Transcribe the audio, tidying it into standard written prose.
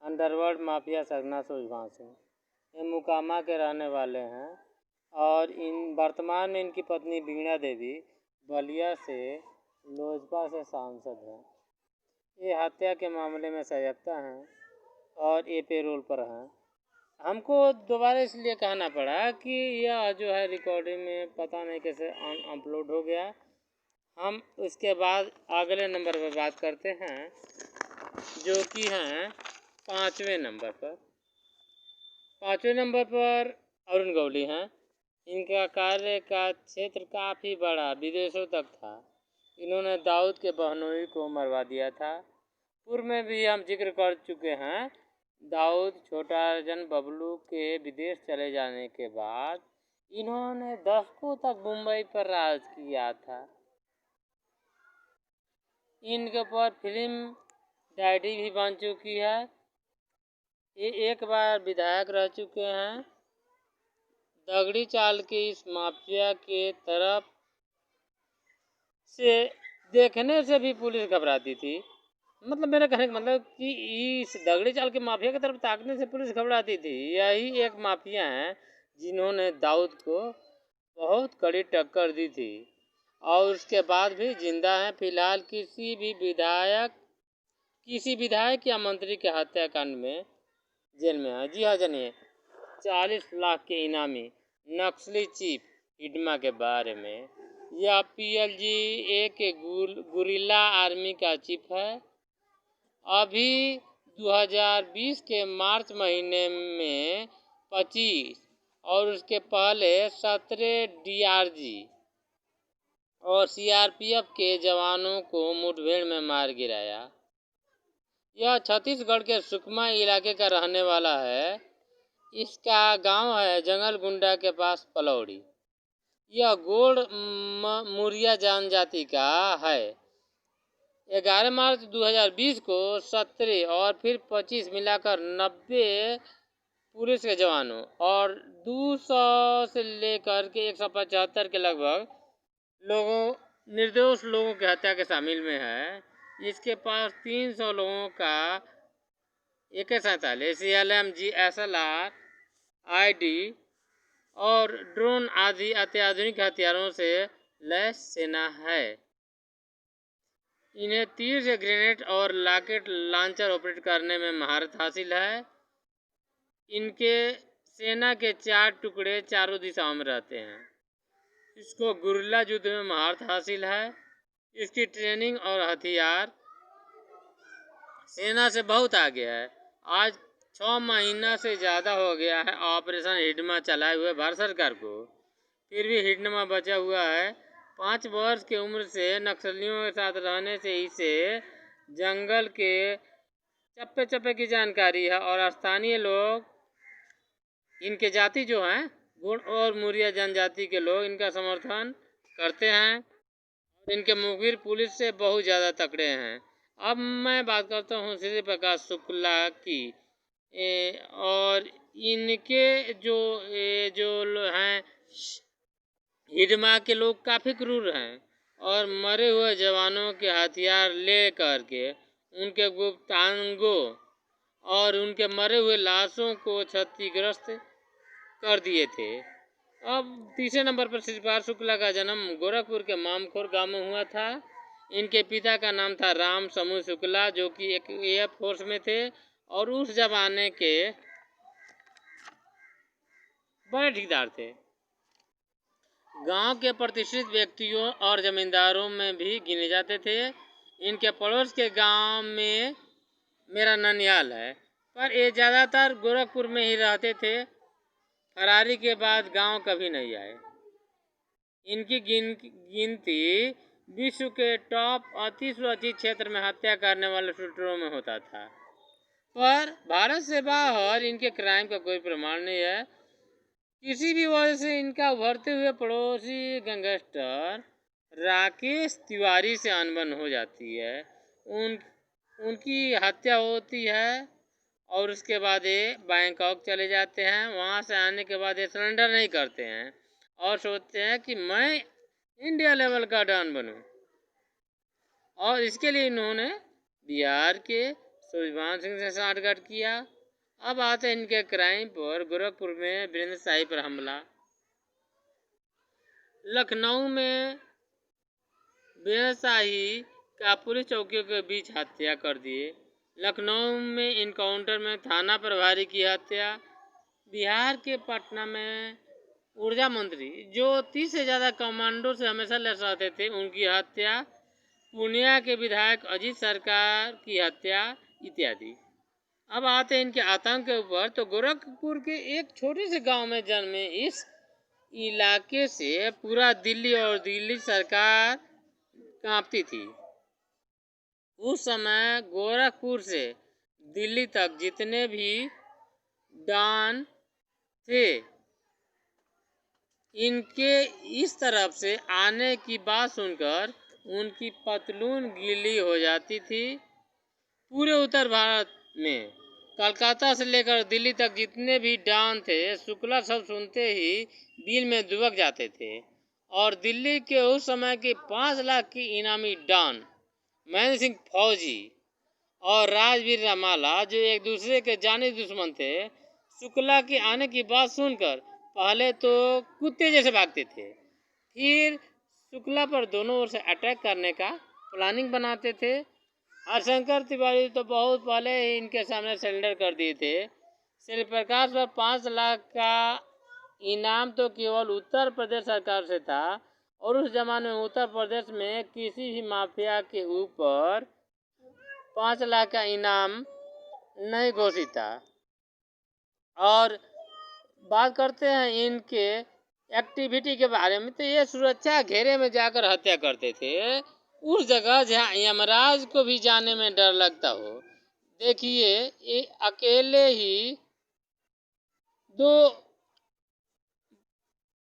Underworld mafia सरगना सूझवान सिंह। ये मोकामा के रहने वाले हैं और वर्तमान में इनकी पत्नी वीणा देवी बलिया से लोजपा से सांसद हैं। ये हत्या के मामले में सजगता हैं और ये पेरोल पर हैं। हमको दोबारा इसलिए कहना पड़ा कि यह जो है रिकॉर्डिंग में पता नहीं कैसे अपलोड हो गया। हम उसके बाद अगले नंबर पर बात करते हैं, जो कि हैं 5वें नंबर पर। 5वें नंबर पर अरुण गौली हैं। इनका कार्य का क्षेत्र काफ़ी बड़ा, विदेशों तक था। इन्होंने दाऊद के बहनोई को मरवा दिया था। पूर्व में भी हम जिक्र कर चुके हैं। दाऊद, छोटा अर्जन, बबलू के विदेश चले जाने के बाद इन्होंने दशकों तक मुंबई पर राज किया था। इनके ऊपर फिल्म डैडी भी बन चुकी है। ये एक बार विधायक रह चुके हैं। दगड़ी चाल के इस माफिया के तरफ से देखने से भी पुलिस घबराती थी। मतलब मेरा कहने का मतलब कि इस दगड़ी चाल के माफिया की तरफ ताकने से पुलिस घबराती थी। यही एक माफिया हैं जिन्होंने दाऊद को बहुत कड़ी टक्कर दी थी और उसके बाद भी जिंदा हैं। फिलहाल किसी विधायक या मंत्री के हत्याकांड में जेल में है। जी हाँ, जानिए 40 लाख के इनामी नक्सली चीफ हिडमा के बारे में। यह PLGA के गुरिल्ला आर्मी का चीफ है। अभी 2020 के मार्च महीने में 25 और उसके पहले 17 DRG और CRPF के जवानों को मुठभेड़ में मार गिराया। यह छत्तीसगढ़ के सुकमा इलाके का रहने वाला है। इसका गांव है जंगलगुंडा के पास पलौड़ी। यह गोंड मुरिया जनजाति का है। 11 मार्च 2020 को 17 और फिर 25 मिलाकर 90 पुलिस के जवानों और 200 से लेकर के 175 के लगभग निर्दोष लोगों की हत्या के शामिल में है। इसके पास 300 लोगों का AK-47, LMG, SLR, ID और ड्रोन आदि अत्याधुनिक हथियारों से लैस सेना है। इन्हें तीर से ग्रेनेड और रॉकेट लॉन्चर ऑपरेट करने में महारत हासिल है। इनके सेना के 4 टुकड़े चारों दिशाओं में रहते हैं। इसको गुरिल्ला युद्ध में महारत हासिल है। इसकी ट्रेनिंग और हथियार सेना से बहुत आगे है। आज 6 महीना से ज़्यादा हो गया है ऑपरेशन हिडमा चलाए हुए भारत सरकार को, फिर भी हिडमा बचा हुआ है। 5 वर्ष की उम्र से नक्सलियों के साथ रहने से इसे जंगल के चप्पे चप्पे की जानकारी है और स्थानीय लोग, इनके जाति जो हैं गोंड और मुरिया जनजाति के लोग इनका समर्थन करते हैं और इनके मुखबिर पुलिस से बहुत ज़्यादा तकड़े हैं। अब मैं बात करता हूँ श्री प्रकाश शुक्ला की। और इनके जो हैं हिडमा के लोग काफ़ी क्रूर हैं और मरे हुए जवानों के हथियार ले करके उनके गुप्तांगों और उनके मरे हुए लाशों को क्षतिग्रस्त कर दिए थे। अब तीसरे नंबर पर श्री प्रकाश शुक्ला का जन्म गोरखपुर के मामखोर गांव में हुआ था। इनके पिता का नाम था राम समूह शुक्ला, जो कि एक एयर फोर्स में थे और उस जमाने के बड़े ठेकेदार थे। गांव के प्रतिष्ठित व्यक्तियों और जमींदारों में भी गिने जाते थे। इनके पड़ोस के गांव में मेरा ननिहाल है, पर ये ज़्यादातर गोरखपुर में ही रहते थे। फरारी के बाद गांव कभी नहीं आए। इनकी गिनती विश्व के टॉप अति सुरक्षित क्षेत्र में हत्या करने वाले शूटरों में होता था, पर भारत से बाहर इनके क्राइम का कोई प्रमाण नहीं है। किसी भी वजह से इनका उभरते हुए पड़ोसी गैंगस्टर राकेश तिवारी से अनबन हो जाती है। उनकी हत्या होती है और उसके बाद ये बैंकॉक चले जाते हैं। वहाँ से आने के बाद ये सरेंडर नहीं करते हैं और सोचते हैं कि मैं इंडिया लेवल का डॉन बनूं, और इसके लिए इन्होंने बिहार के सूर्यभान सिंह से साठगांठ किया। अब आते हैं इनके क्राइम पर। गोरखपुर में वीरेंद्र शाही पर हमला, लखनऊ में वीरेंद्र शाही का पुलिस चौकियों के बीच हत्या कर दिए। लखनऊ में इनकाउंटर में थाना प्रभारी की हत्या। बिहार के पटना में ऊर्जा मंत्री जो 30 से ज़्यादा कमांडो से हमेशा लड़ रहते थे, उनकी हत्या। पूर्णिया के विधायक अजीत सरकार की हत्या इत्यादि। अब आते हैं इनके आतंक के ऊपर। तो गोरखपुर के एक छोटे से गांव में जन्मे इस इलाके से पूरा दिल्ली और दिल्ली सरकार कांपती थी। उस समय गोरखपुर से दिल्ली तक जितने भी डॉन थे, इनके इस तरफ से आने की बात सुनकर उनकी पतलून गीली हो जाती थी। पूरे उत्तर भारत में कलकत्ता से लेकर दिल्ली तक जितने भी डॉन थे, शुक्ला सब सुनते ही बिल में दुबक जाते थे। और दिल्ली के उस समय के 5 लाख की इनामी डॉन महेंद्र सिंह फौजी और राजवीर रामाला, जो एक दूसरे के जानी दुश्मन थे, शुक्ला के आने की बात सुनकर पहले तो कुत्ते जैसे भागते थे, फिर शुक्ला पर दोनों ओर से अटैक करने का प्लानिंग बनाते थे। हरिशंकर तिवारी तो बहुत पहले ही इनके सामने सरेंडर कर दिए थे। शिवप्रकाश पर 5 लाख का इनाम तो केवल उत्तर प्रदेश सरकार से था, और उस जमाने में उत्तर प्रदेश में किसी भी माफिया के ऊपर 5 लाख का इनाम नहीं घोषित था। और बात करते हैं इनके एक्टिविटी के बारे में, तो ये सुरक्षा घेरे में जाकर हत्या करते थे, उस जगह जहाँ यमराज को भी जाने में डर लगता हो। देखिए, ये अकेले ही 2